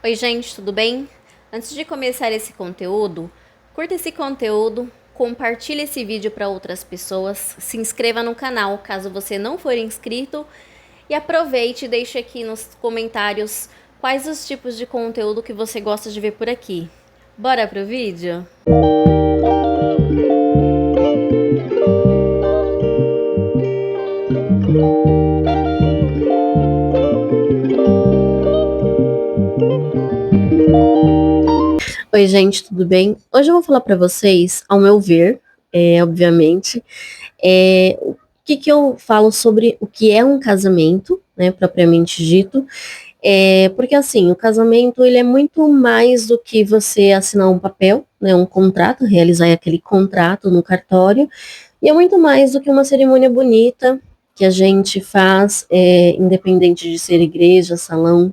Oi gente, tudo bem? Antes de começar esse conteúdo, curta esse conteúdo, compartilhe esse vídeo para outras pessoas, se inscreva no canal caso você não for inscrito e aproveite e deixe aqui nos comentários quais os tipos de conteúdo que você gosta de ver por aqui. Bora pro vídeo? Oi gente, tudo bem? Hoje eu vou falar para vocês, ao meu ver, obviamente, o que eu falo sobre o que é um casamento, né, propriamente dito. Porque assim, o casamento ele é muito mais do que você assinar um papel, né, um contrato, realizar aquele contrato no cartório, e é muito mais do que uma cerimônia bonita que a gente faz, independente de ser igreja, salão.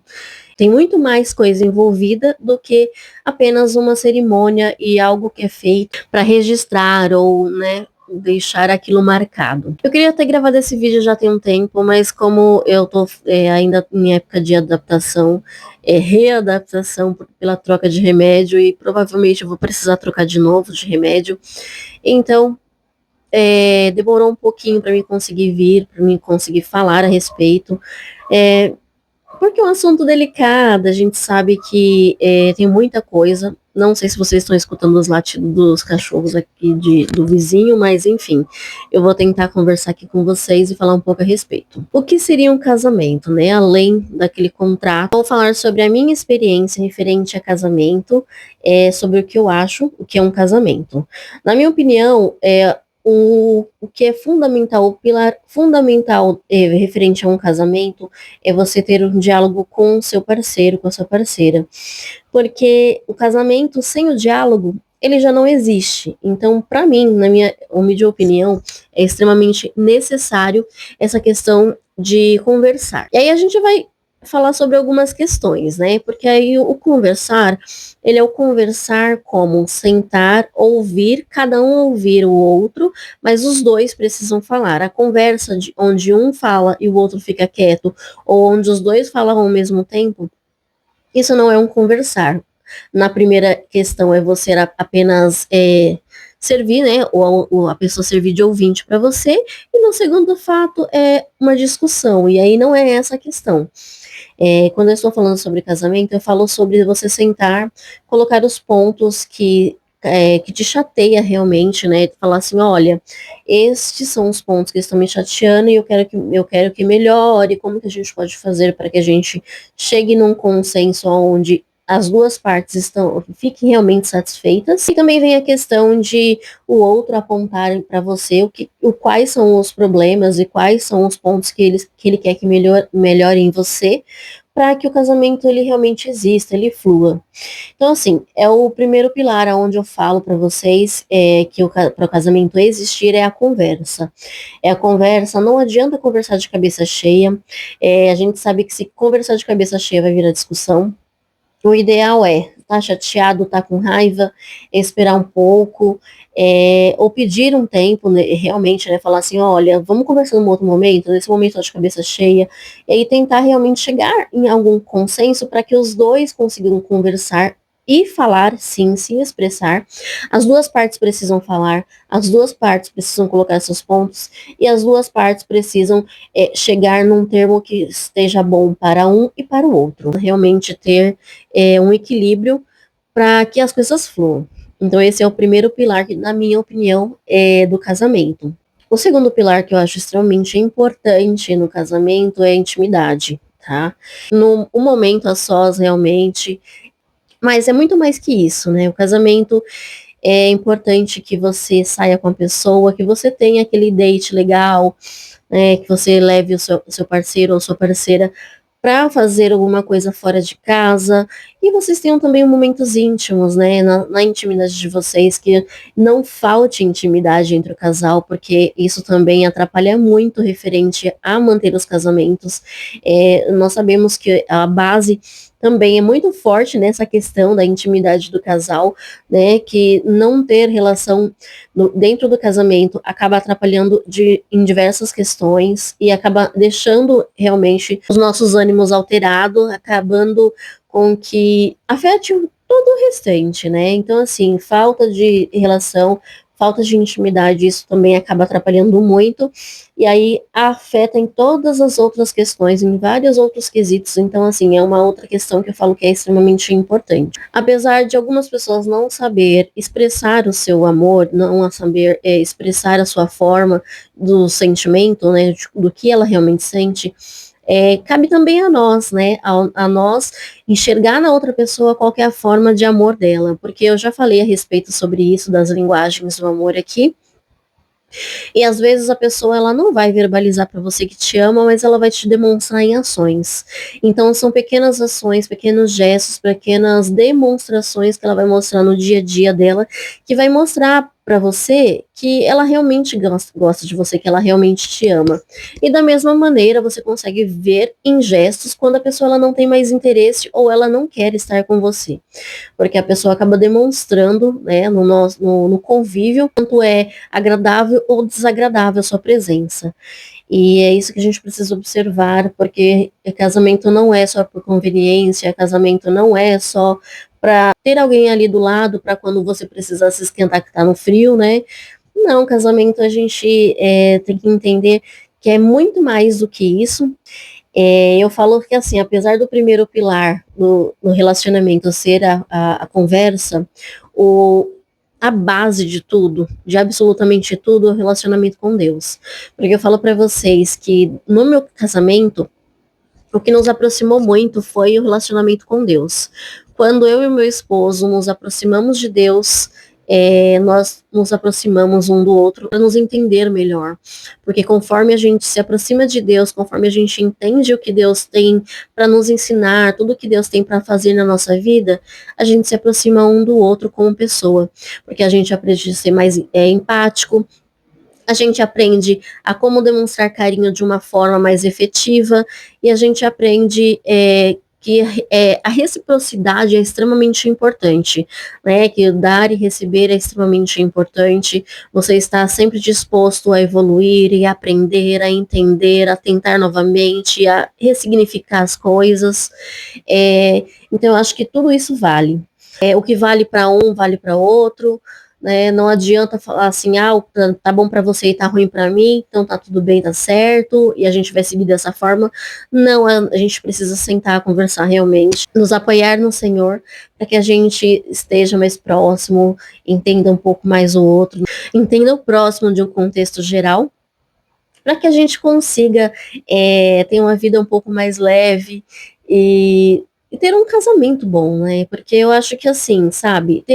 Tem muito mais coisa envolvida do que apenas uma cerimônia e algo que é feito para registrar ou, né, deixar aquilo marcado. Eu queria ter gravado esse vídeo já tem um tempo, mas como eu tô ainda em época de adaptação, readaptação pela troca de remédio e provavelmente eu vou precisar trocar de novo de remédio, então demorou um pouquinho para mim conseguir vir, para mim conseguir falar a respeito. Porque é um assunto delicado, a gente sabe que tem muita coisa. Não sei se vocês estão escutando os latidos dos cachorros aqui do vizinho, mas enfim, eu vou tentar conversar aqui com vocês e falar um pouco a respeito. O que seria um casamento, né? Além daquele contrato, vou falar sobre a minha experiência referente a casamento, sobre o que eu acho, o que é um casamento. Na minha opinião, o que é fundamental, o pilar fundamental referente a um casamento é você ter um diálogo com o seu parceiro, com a sua parceira. Porque o casamento sem o diálogo, ele já não existe. Então, para mim, na minha humilde opinião, é extremamente necessário essa questão de conversar. E aí a gente vai falar sobre algumas questões, né? Porque aí o conversar, ele é o conversar como sentar, ouvir, cada um ouvir o outro, mas os dois precisam falar. A conversa onde um fala e o outro fica quieto, ou onde os dois falam ao mesmo tempo, isso não é um conversar. Na primeira questão é você apenas servir, né? Ou a pessoa servir de ouvinte para você, e no segundo fato é uma discussão, e aí não é essa a questão. Quando eu estou falando sobre casamento, eu falo sobre você sentar, colocar os pontos que te chateia realmente, né? Falar assim, olha, estes são os pontos que estão me chateando e eu quero que melhore, como que a gente pode fazer para que a gente chegue num consenso onde as duas partes fiquem realmente satisfeitas. E também vem a questão de o outro apontar para você quais são os problemas e quais são os pontos que ele quer que melhore em você, para que o casamento ele realmente exista, ele flua. Então, assim, é o primeiro pilar onde eu falo para vocês que para o casamento existir é a conversa. É a conversa, não adianta conversar de cabeça cheia. A gente sabe que se conversar de cabeça cheia vai virar discussão. O ideal tá chateado, tá com raiva, esperar um pouco, ou pedir um tempo, né, realmente, né, falar assim, olha, vamos conversar num outro momento, nesse momento de cabeça cheia, e aí tentar realmente chegar em algum consenso para que os dois consigam conversar e falar, sim, se expressar. As duas partes precisam falar, as duas partes precisam colocar seus pontos, e as duas partes precisam chegar num termo que esteja bom para um e para o outro. Realmente ter um equilíbrio para que as coisas fluam. Então, esse é o primeiro pilar, que, na minha opinião, é do casamento. O segundo pilar que eu acho extremamente importante no casamento é a intimidade, tá? Um momento a sós, realmente, mas é muito mais que isso, né? O casamento é importante que você saia com a pessoa, que você tenha aquele date legal, que você leve o seu parceiro ou sua parceira para fazer alguma coisa fora de casa, e vocês tenham também momentos íntimos, né, na intimidade de vocês, que não falte intimidade entre o casal, porque isso também atrapalha muito referente a manter os casamentos. Nós sabemos que a base também é muito forte nessa questão da intimidade do casal, né, que não ter relação dentro do casamento acaba atrapalhando em diversas questões e acaba deixando realmente os nossos ânimos alterados, acabando com que afete todo o restante, né? Então, assim, falta de relação, falta de intimidade, isso também acaba atrapalhando muito, e aí afeta em todas as outras questões, em vários outros quesitos. Então, assim, é uma outra questão que eu falo que é extremamente importante. Apesar de algumas pessoas não saber expressar o seu amor, não saber expressar a sua forma do sentimento, né, do que ela realmente sente, cabe também a nós, né, a nós enxergar na outra pessoa qual que é a forma de amor dela, porque eu já falei a respeito sobre isso, das linguagens do amor aqui, e às vezes a pessoa ela não vai verbalizar para você que te ama, mas ela vai te demonstrar em ações. Então são pequenas ações, pequenos gestos, pequenas demonstrações que ela vai mostrar no dia a dia dela, que vai mostrar para você que ela realmente gosta de você, que ela realmente te ama. E da mesma maneira, você consegue ver em gestos quando a pessoa ela não tem mais interesse ou ela não quer estar com você, porque a pessoa acaba demonstrando, né, no convívio, quanto é agradável ou desagradável a sua presença. E é isso que a gente precisa observar, porque casamento não é só por conveniência, casamento não é só para ter alguém ali do lado para quando você precisar se esquentar que tá no frio, né? Não, casamento a gente tem que entender que é muito mais do que isso. Eu falo que, assim, apesar do primeiro pilar no relacionamento ser a conversa, o, a base de tudo, de absolutamente tudo, é o relacionamento com Deus. Porque eu falo para vocês que no meu casamento, o que nos aproximou muito foi o relacionamento com Deus. Quando eu e meu esposo nos aproximamos de Deus, nós nos aproximamos um do outro para nos entender melhor. Porque conforme a gente se aproxima de Deus, conforme a gente entende o que Deus tem para nos ensinar, tudo que Deus tem para fazer na nossa vida, a gente se aproxima um do outro como pessoa. Porque a gente aprende a ser mais empático, a gente aprende a como demonstrar carinho de uma forma mais efetiva, e a gente aprende que a reciprocidade é extremamente importante, né? Que o dar e receber é extremamente importante. Você está sempre disposto a evoluir e a aprender, a entender, a tentar novamente, a ressignificar as coisas. Então, eu acho que tudo isso vale. O que vale para um, vale para outro, né? Não adianta falar assim, tá bom para você e tá ruim para mim, então tá tudo bem, tá certo, e a gente vai seguir dessa forma. Não, a gente precisa sentar, conversar realmente, nos apoiar no Senhor, para que a gente esteja mais próximo, entenda um pouco mais o outro, entenda o próximo de um contexto geral, para que a gente consiga ter uma vida um pouco mais leve e ter um casamento bom, né? Porque eu acho que assim, sabe,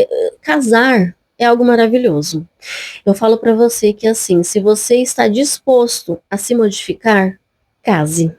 casar é algo maravilhoso. Eu falo para você que assim, se você está disposto a se modificar, case.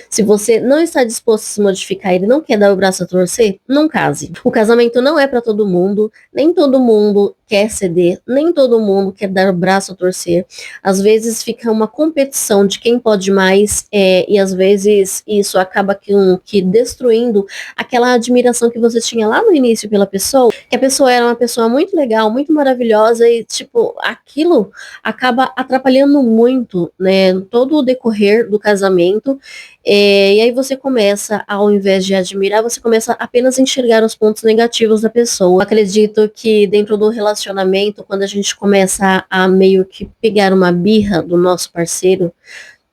Se você não está disposto a se modificar e não quer dar o braço a torcer, não case. O casamento não é para todo mundo, nem todo mundo quer ceder, nem todo mundo quer dar o braço a torcer. Às vezes fica uma competição de quem pode mais, e às vezes isso acaba que destruindo aquela admiração que você tinha lá no início pela pessoa, que a pessoa era uma pessoa muito legal, muito maravilhosa e, tipo, aquilo acaba atrapalhando muito, né, todo o decorrer do casamento. E aí você começa, ao invés de admirar, você começa apenas a enxergar os pontos negativos da pessoa. Eu acredito que dentro do relacionamento, quando a gente começa a meio que pegar uma birra do nosso parceiro,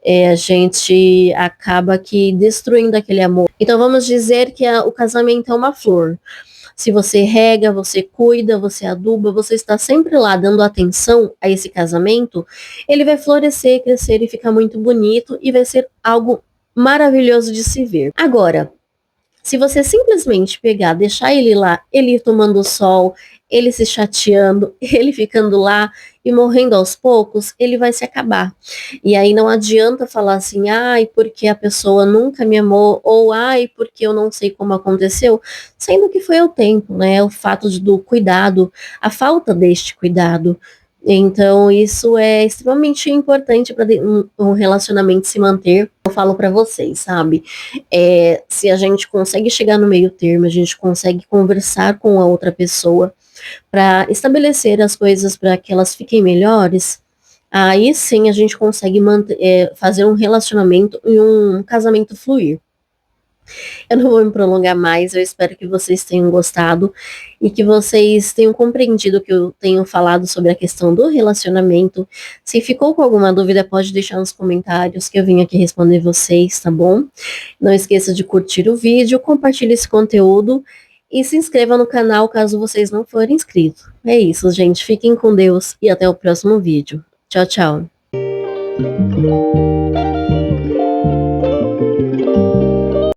a gente acaba que destruindo aquele amor. Então vamos dizer que o casamento é uma flor. Se você rega, você cuida, você aduba, você está sempre lá dando atenção a esse casamento, ele vai florescer, crescer e ficar muito bonito e vai ser algo maravilhoso de se ver. Agora, se você simplesmente pegar, deixar ele lá, ele ir tomando sol, ele se chateando, ele ficando lá e morrendo aos poucos, ele vai se acabar. E aí não adianta falar assim, ai, porque a pessoa nunca me amou, ou ai, porque eu não sei como aconteceu, sendo que foi o tempo, né? O fato do cuidado, a falta deste cuidado. Então, isso é extremamente importante para um relacionamento se manter. Eu falo para vocês, sabe? Se a gente consegue chegar no meio termo, a gente consegue conversar com a outra pessoa para estabelecer as coisas para que elas fiquem melhores, aí sim a gente consegue fazer um relacionamento e um casamento fluir. Eu não vou me prolongar mais, eu espero que vocês tenham gostado e que vocês tenham compreendido o que eu tenho falado sobre a questão do relacionamento. Se ficou com alguma dúvida, pode deixar nos comentários que eu vim aqui responder vocês, tá bom? Não esqueça de curtir o vídeo, compartilhe esse conteúdo e se inscreva no canal caso vocês não forem inscritos. É isso, gente. Fiquem com Deus e até o próximo vídeo. Tchau, tchau.